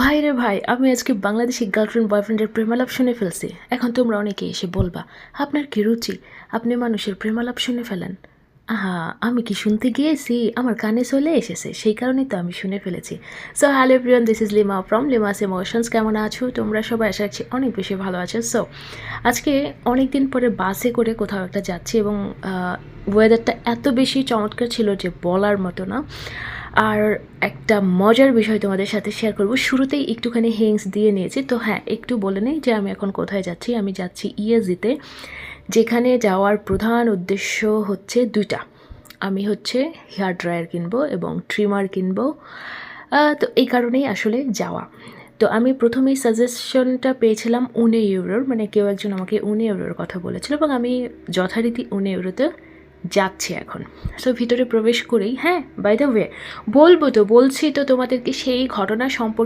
ভাই রে ভাই, আমি আজকে বাংলাদেশি গার্লফ্রেন্ড বয়ফ্রেন্ডের প্রেমালাপ শুনে ফেলছি। এখন তোমরা অনেকে এসে বলবা, আপনার কি রুচি, আপনি মানুষের প্রেমালাপ শুনে ফেলেন। আহা, আমি কি শুনতে গিয়েছি, আমার কানে চলে এসেছে, সেই কারণেই তো আমি শুনে ফেলেছি। So hello everyone, this is Lima from Lima's emotions. কেমন আছো তোমরা সবাই? আশা রাখছি অনেক বেশি ভালো আছো। সো আজকে অনেক দিন পরে বাসে করে কোথাও একটা যাচ্ছি এবং ওয়েদারটা এত বেশি চমৎকার ছিল যে বলার মতো না। আর একটা মজার বিষয় তোমাদের সাথে শেয়ার করব। শুরুতেই একটুখানি হিংস দিয়ে নিয়েছি, তো হ্যাঁ একটু বলে নেই যে আমি এখন কোথায় যাচ্ছি। আমি যাচ্ছি ইএসজিতে, যেখানে যাওয়ার প্রধান উদ্দেশ্য হচ্ছে দুইটা। আমি হচ্ছে হেয়ার ড্রায়ার কিনবো এবং ট্রিমার কিনবো। তো এই কারণেই আসলে যাওয়া। তো আমি প্রথমেই সাজেশনটা পেয়েছিলাম 19 ইউরোর, মানে কেউ একজন আমাকে 19 ইউরোর কথা বলেছিল এবং আমি যথারীতি 19 ইউরোতে যাচ্ছি এখন। সো ভিতরে প্রবেশ করেই, হ্যাঁ বাই দ্য ওয়ে বলছি তো তোমাদেরকে সেই ঘটনা সম্পর্কে